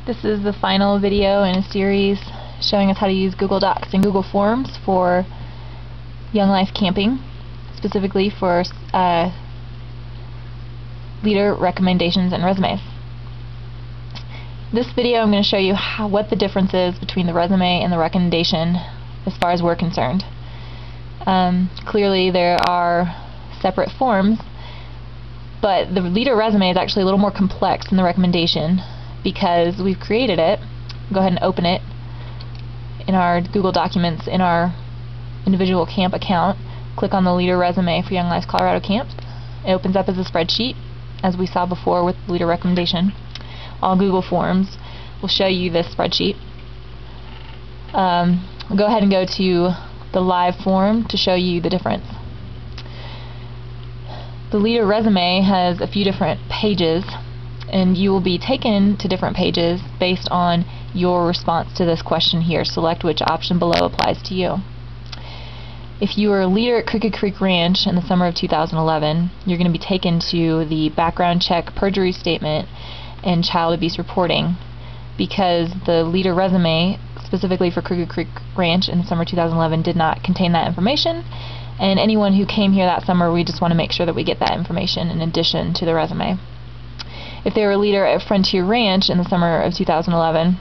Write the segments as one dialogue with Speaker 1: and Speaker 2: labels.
Speaker 1: This is the final video in a series showing us how to use Google Docs and Google Forms for Young Life camping, specifically for leader recommendations and resumes. This video I'm going to show you what the difference is between the resume and the recommendation as far as we're concerned. Clearly there are separate forms, but the leader resume is actually a little more complex than the recommendation because we've created it. Go ahead and open it in our Google Documents in our individual camp account. Click on the leader resume for Young Life Colorado Camps. It opens up as a spreadsheet, as we saw before with leader recommendation. All Google Forms will show you this spreadsheet. Go ahead and go to the live form to show you the difference. The leader resume has a few different pages, and you will be taken to different pages based on your response to this question here. Select which option below applies to you. If you were a leader at Crooked Creek Ranch in the summer of 2011, you're going to be taken to the background check, perjury statement, and child abuse reporting, because the leader resume specifically for Crooked Creek Ranch in the summer 2011 did not contain that information, and anyone who came here that summer, we just want to make sure that we get that information in addition to the resume. If they were a leader at Frontier Ranch in the summer of 2011,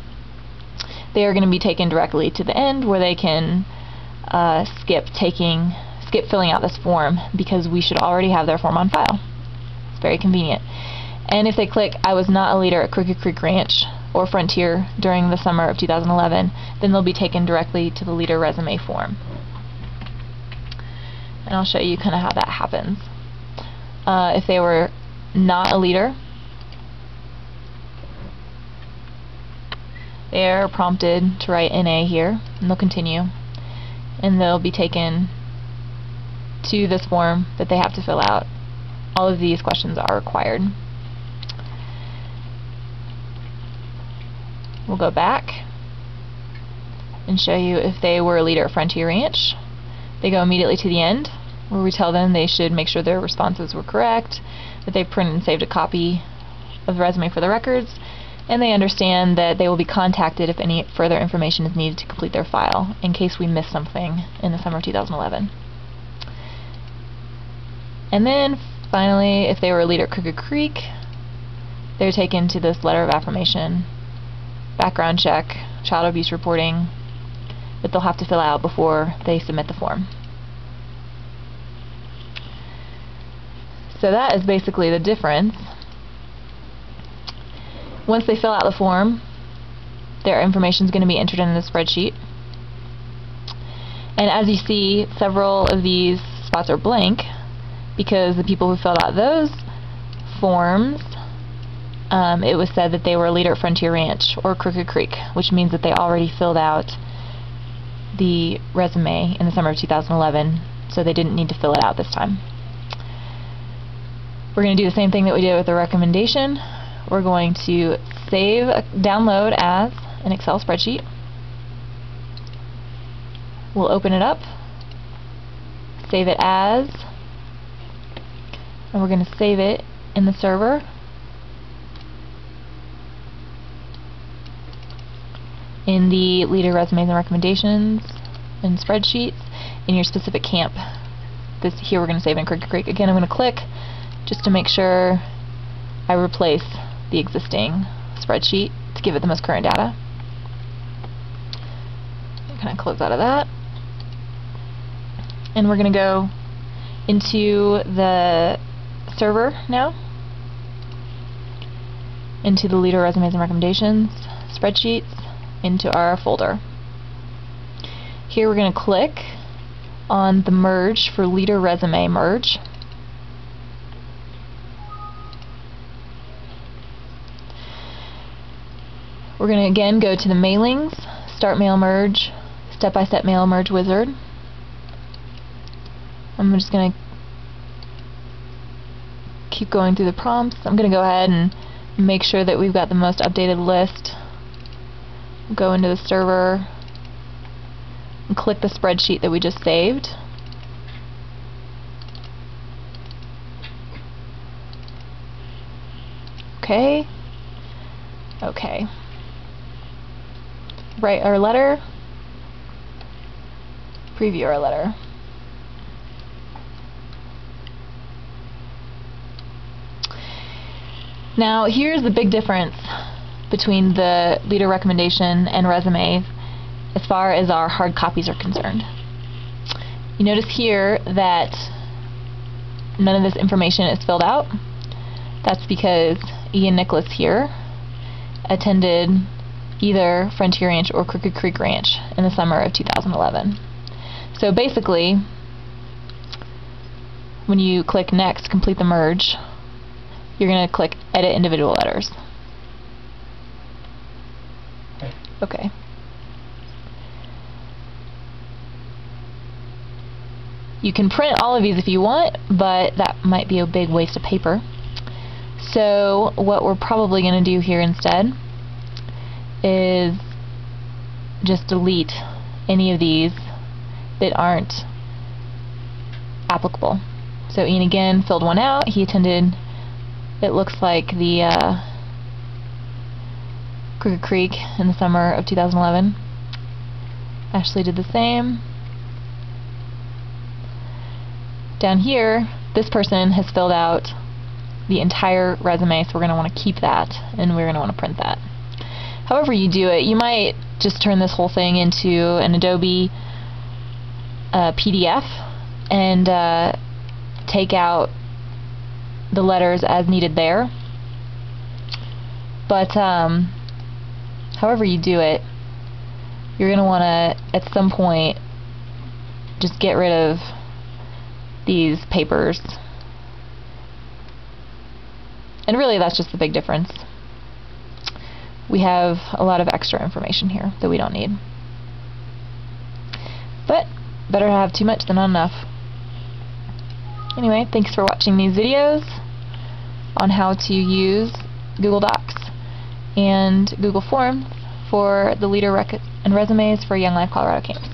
Speaker 1: they are going to be taken directly to the end where they can skip filling out this form, because we should already have their form on file. It's very convenient. And if they click I was not a leader at Crooked Creek Ranch or Frontier during the summer of 2011, then they'll be taken directly to the leader resume form. And I'll show you kind of how that happens. If they were not a leader, they are prompted to write NA here, and they'll continue, and they'll be taken to this form that they have to fill out. All of these questions are required. We'll go back and show you if they were a leader at Frontier Ranch. They go immediately to the end, where we tell them they should make sure their responses were correct, that they printed and saved a copy of the resume for the records, and they understand that they will be contacted if any further information is needed to complete their file, in case we missed something in the summer of 2011. And then, finally, if they were a leader at Crooked Creek, they're taken to this letter of affirmation, background check, child abuse reporting, that they'll have to fill out before they submit the form. So that is basically the difference. Once they fill out the form, their information is going to be entered in the spreadsheet. And as you see, several of these spots are blank because the people who filled out those forms, it was said that they were a leader at Frontier Ranch or Crooked Creek, which means that they already filled out the resume in the summer of 2011, so they didn't need to fill it out this time. We're going to do the same thing that we did with the recommendation. We're going to download as an Excel spreadsheet. We'll open it up, save it as, and we're going to save it in the server. In the leader resumes and recommendations and spreadsheets in your specific camp. Here we're going to save it in Crooked Creek. Again, I'm going to click just to make sure I replace the existing spreadsheet to give it the most current data. Kind of close out of that. And we're going to go into the server now, into the leader resumes and recommendations, spreadsheets, into our folder. Here we're going to click on the merge for leader resume merge. We're going to again go to the mailings, start mail merge, step-by-step mail merge wizard. I'm just going to keep going through the prompts. I'm going to go ahead and make sure that we've got the most updated list. Go into the server and click the spreadsheet that we just saved. Okay. Okay. write our letter, preview our letter. Now here's the big difference between the leader recommendation and resumes as far as our hard copies are concerned. You notice here that none of this information is filled out. That's because Ian Nicholas here attended either Frontier Ranch or Crooked Creek Ranch in the summer of 2011. So basically, when you click Next, complete the merge, you're going to click Edit Individual Letters. Okay. You can print all of these if you want, but that might be a big waste of paper. So what we're probably going to do here instead is just delete any of these that aren't applicable. So Ian again filled one out. He attended, it looks like, the Crooked Creek in the summer of 2011. Ashley did the same. Down here, this person has filled out the entire resume, so we're going to want to keep that, and we're going to want to print that. However you do it, you might just turn this whole thing into an Adobe PDF and take out the letters as needed there. But however you do it, you're going to want to, at some point, just get rid of these papers. And really, that's just the big difference. We have a lot of extra information here that we don't need. But better to have too much than not enough. Anyway, thanks for watching these videos on how to use Google Docs and Google Forms for the leader and resumes for Young Life Colorado camps.